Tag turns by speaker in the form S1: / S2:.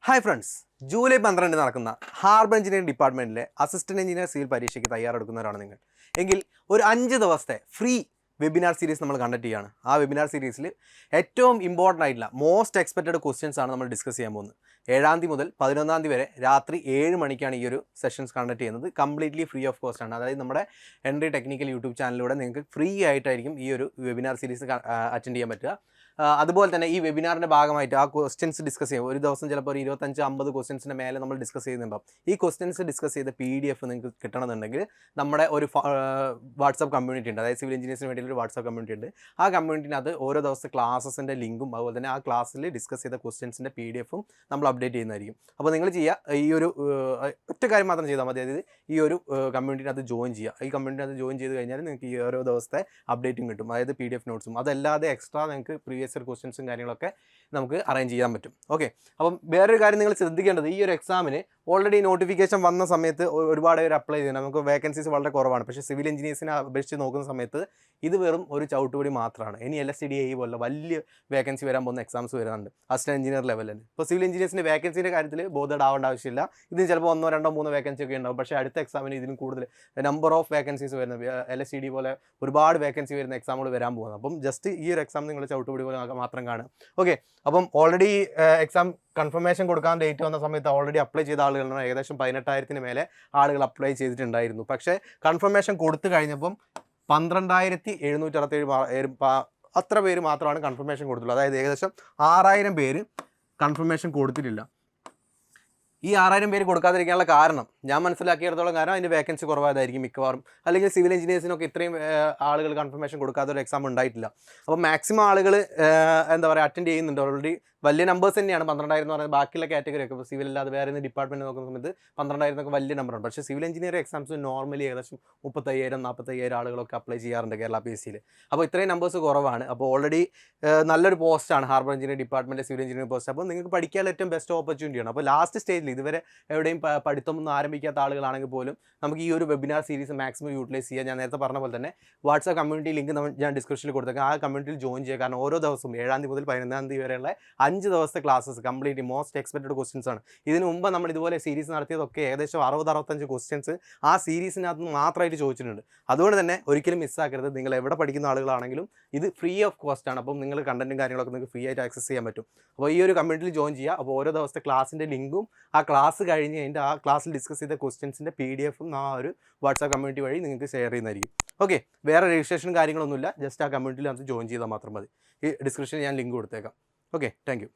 S1: Hi friends, July 12 നടക്കുന്ന harbour engineering ഡിപ്പാർട്ട്മെൻറ്റിലെ assistant engineer civil പരീക്ഷയ്ക്ക് തയ്യാറെടുക്കുന്നവരാണ് നിങ്ങൾ എങ്കിൽ ഒരു 5 ദിവസത്തെ ഫ്രീ വെബിനാർ സീരീസ് നമ്മൾ കണ്ടക്ട് ചെയ്യുകയാണ്. ആ വെബിനാർ സീരീസിൽ ഏറ്റവും ഇമ്പോർട്ടൻ്റ് ആയിട്ടുള്ള മോസ്റ്റ് എക്സ്പെക്റ്റഡ് ക്വസ്റ്റ്യൻസ് ആണ് നമ്മൾ ഡിസ്കസ് ചെയ്യാൻ പോകുന്നത്. 7 മുതൽ 11 വരെ രാത്രി 7 മണിക്കാണ് ഈ ഒരു സെഷൻസ് കണ്ടക്ട് ചെയ്യുന്നത്. കംപ്ലീറ്റ്ലി ഫ്രീ ഓഫ് കോസ്റ്റ് ആണ്. അതായത് നമ്മുടെ എൻട്രി ടെക്നിക്കൽ യൂട്യൂബ് ചാനലിലൂടെ നിങ്ങൾക്ക് ഫ്രീ ആയിട്ടായിരിക്കും ഈ ഒരു വെബിനാർ സീരീസ് അറ്റൻഡ് ചെയ്യാൻ പറ്റുക. അതുപോലെ തന്നെ ഈ വെബിനാറിൻ്റെ ഭാഗമായിട്ട് ആ ക്വസ്റ്റ്യൻസ് ഡിസ്കസ് ചെയ്യും. ഒരു ദിവസം ചിലപ്പോൾ ഒരു 25-50 ക്വസ്റ്റ്യൻസിൻ്റെ മേലെ നമ്മൾ ഡിസ്കസ് ചെയ്യുന്നുണ്ടാവും. ഈ ക്വസ്റ്റ്യൻസ് ഡിസ്കസ് ചെയ്ത PDF നിങ്ങൾക്ക് കിട്ടണമെന്നുണ്ടെങ്കിൽ നമ്മുടെ ഒരു വാട്സാപ്പ് കമ്മ്യൂണിറ്റി ഉണ്ട്. അതായത് സിവിൽ എഞ്ചിനീയേഴ്സിന് വേണ്ടിയിട്ട് ഒരു വാട്സാപ്പ് കമ്മ്യൂണിറ്റി ഉണ്ട്. ആ കമ്മ്യൂണിറ്റിനകത്ത് ഓരോ ദിവസത്തെ ക്ലാസ്സസിൻ്റെ ലിങ്കും അതുപോലെ തന്നെ ആ ക്ലാസ്സിൽ ഡിസ്കസ് ചെയ്ത ക്വസ്റ്റ്യൻസിൻ്റെ PDF നമ്മൾ അപ്ഡേറ്റ് ചെയ്യുന്നതായിരിക്കും. അപ്പോൾ നിങ്ങൾ ചെയ്യുക, ഈ ഒരു ഒറ്റ കാര്യം മാത്രം ചെയ്താൽ മതി. അതായത് ഈ ഒരു കമ്മ്യൂണിറ്റിനകത്ത് ജോയിൻ ചെയ്യുക. ഈ കമ്മ്യൂണിറ്റിനകത്ത് ജോയിൻ ചെയ്ത് കഴിഞ്ഞാൽ നിങ്ങൾക്ക് ഈ ഓരോ ദിവസത്തെ അപ്ഡേറ്റും കിട്ടും. അതായത് PDF നോട്ട്സും അതല്ലാതെ എക്സ്ട്രാ നിങ്ങൾക്ക് പ്രീവിയസ് ക്വസ്റ്റ്യൻസും കാര്യങ്ങളൊക്കെ നമുക്ക് അറേഞ്ച് ചെയ്യാൻ പറ്റും. ഓക്കെ, അപ്പം വേറൊരു കാര്യം നിങ്ങൾ ശ്രദ്ധിക്കേണ്ടത്, ഈ ഒരു എക്സാമിന് ഓൾറെഡി നോട്ടിഫിക്കേഷൻ വന്ന സമയത്ത് ഒരുപാട് പേര് അപ്ലൈ ചെയ്യുന്നത്, നമുക്ക് വേക്കൻസീസ് വളരെ കുറവാണ്. പക്ഷേ സിവിൽ എഞ്ചിനീയേഴ്സിനെ അപേക്ഷിച്ച് നോക്കുന്ന സമയത്ത് ഇത് വെറും ഒരു ചവിട്ടുപടി മാത്രമാണ്. ഇനി LSTDA പോലെ വലിയ വേക്കൻസി വരാൻ പോകുന്ന എക്സാംസ് വരുന്നുണ്ട് അസിസ്റ്റന്റ് എഞ്ചിനീയർ ലെവലിൽ. ഇപ്പോൾ സിവിൽ എഞ്ചിനീയേഴ്സിൻ്റെ വേക്കൻസിൻ്റെ കാര്യത്തിൽ ബോധഡ് ആവേണ്ട ആവശ്യമില്ല. ഇതിന് ചിലപ്പോൾ 1, 2, 3 വേക്കൻസി ഒക്കെ ഉണ്ടാവും. പക്ഷേ അടുത്ത എക്സാമിന് ഇതിനും കൂടുതൽ നമ്പർ ഓഫ് വേക്കൻസീസ് വരുന്നത്, LSTD പോലെ ഒരുപാട് വേക്കൻസി വരുന്ന എക്സാമുകൾ വരാൻ പോകുന്നത്. അപ്പം ജസ്റ്റ് ഈ ഒരു എക്സാം നിങ്ങൾ ചവിട്ടുപടി പോലെ മാത്രം കാണുക. ഓക്കെ, അപ്പം ഓൾറെഡി എക്സാം കൺഫർമേഷൻ കൊടുക്കാൻ ഡേറ്റ് വന്ന സമയത്ത് ഓൾറെഡി അപ്ലൈ ചെയ്ത ആളുകളാണ് ഏകദേശം 18,000 മേലെ ആളുകൾ അപ്ലൈ ചെയ്തിട്ടുണ്ടായിരുന്നു. പക്ഷേ കൺഫർമേഷൻ കൊടുത്തു കഴിഞ്ഞപ്പം 12,767 അത്ര പേര് മാത്രമാണ് കൺഫർമേഷൻ കൊടുത്തുള്ളൂ. അതായത് ഏകദേശം 6,000 പേര് കൺഫർമേഷൻ കൊടുത്തിട്ടില്ല. ഈ 6,000 പേര് കൊടുക്കാതിരിക്കാനുള്ള കാരണം ഞാൻ മനസ്സിലാക്കിയിടത്തോളം കാരണം അതിൻ്റെ വേക്കൻസി കുറവായതായിരിക്കും മിക്കവാറും. അല്ലെങ്കിൽ സിവിൽ എഞ്ചിനീയേഴ്സിനൊക്കെ ഇത്രയും ആളുകൾ കൺഫർമേഷൻ കൊടുക്കാത്ത ഒരു എക്സാം ഉണ്ടായിട്ടില്ല. അപ്പോൾ മാക്സിമം ആളുകൾ എന്താ പറയുക അറ്റൻഡ് ചെയ്യുന്നുണ്ട്. ഓൾറെഡി വലിയ നമ്പേഴ്സ് തന്നെയാണ് 12,000 എന്ന് പറയുന്നത്. ബാക്കിയുള്ള കാറ്റഗറി ഒക്കെ ഇപ്പോൾ സിവിൽ അല്ലാതെ വേറെ ഡിപ്പാർട്ട്മെൻറ്റ് നോക്കുന്ന സമയത്ത് 12,000 ഒക്കെ വലിയ നമ്പറാണ്. പക്ഷേ സിവിൽ എഞ്ചിനീയറിംഗ് എക്സാംസ് നോർമലി ഏകദേശം 35,000-45,000 ആളുകളൊക്കെ അപ്ലൈ ചെയ്യാറുണ്ട് കേരള PSCയിൽ. അപ്പോൾ ഇത്രയും നമ്പേഴ്സ് കുറവാണ്. അപ്പോൾ ഓൾറെഡി നല്ലൊരു പോസ്റ്റാണ് harbour engineering department civil engineering post. അപ്പോൾ നിങ്ങൾക്ക് പഠിക്കാനുള്ള ഏറ്റവും ബെസ്റ്റ് ഓപ്പർച്യൂണിറ്റിയാണ്. അപ്പോൾ ലാസ്റ്റ് സ്റ്റേജിൽ ഇതുവരെ എവിടെയും പഠിത്തമൊന്നും ആരംഭിക്കാത്ത ആളുകളാണെങ്കിൽ പോലും നമുക്ക് ഈ ഒരു വെബിനാർ സീരീസ് മാക്സിമം യൂട്ടിലൈസ് ചെയ്യാം. ഞാൻ നേരത്തെ പറഞ്ഞ പോലെ തന്നെ വാട്സാപ്പ് കമ്മ്യൂണിറ്റി ലിങ്ക് ഞാൻ ഡിസ്ക്രിപ്ഷനിൽ കൊടുത്തേക്കാം. ആ കമ്മ്യൂണിറ്റിയിൽ ജോയിൻ ചെയ്യുക. കാരണം ഓരോ ദിവസവും 7 മുതൽ 11 വരെയുള്ള 5 ദിവസത്തെ classes completely most expected questions ആണ്. ഇതിന് മുമ്പ് നമ്മൾ ഇതുപോലെ സീരീസ് നടത്തിയതൊക്കെ ഏകദേശം 60-65 ക്വസ്റ്റ്യൻസ് ആ സീരീസിനകത്ത് മാത്രമായിട്ട് ചോദിച്ചിട്ടുണ്ട്. അതുകൊണ്ട് തന്നെ ഒരിക്കലും മിസ്സാക്കരുത്. നിങ്ങൾ എവിടെ പഠിക്കുന്ന ആളുകളാണെങ്കിലും ഇത് ഫ്രീ ഓഫ് കോസ്റ്റ് ആണ്. അപ്പം നിങ്ങൾ കണ്ടന്റും കാര്യങ്ങളൊക്കെ നിങ്ങൾക്ക് ഫ്രീ ആയിട്ട് ആക്സസ് ചെയ്യാൻ പറ്റും. അപ്പോൾ ഈ ഒരു കമ്മ്യൂണിറ്റിയിൽ ജോയിൻ ചെയ്യുക. അപ്പോൾ ഓരോ ദിവസത്തെ ക്ലാസ്സിൻ്റെ ലിങ്കും ആ ക്ലാസ് കഴിഞ്ഞ് അതിൻ്റെ ആ ക്ലാസ്സിൽ ഡിസ്കസ് ചെയ്ത ക്വസ്റ്റ്യൻസിൻ്റെ PDF-ഉം ആ ഒരു വാട്സാപ്പ് കമ്മ്യൂണിറ്റി വഴി നിങ്ങൾക്ക് ഷെയർ ചെയ്യുന്നതായിരിക്കും. ഓക്കെ, വേറെ രജിസ്ട്രേഷൻ കാര്യങ്ങളൊന്നുമില്ല. ജസ്റ്റ് ആ കമ്മ്യൂണിറ്റിയിൽ നമുക്ക് ജോയിൻ ചെയ്താൽ മാത്രം മതി. ഈ ഡിസ്ക്രിപ്ഷനിൽ ഞാൻ ലിങ്ക് കൊടുത്തേക്കാം. Okay, thank you.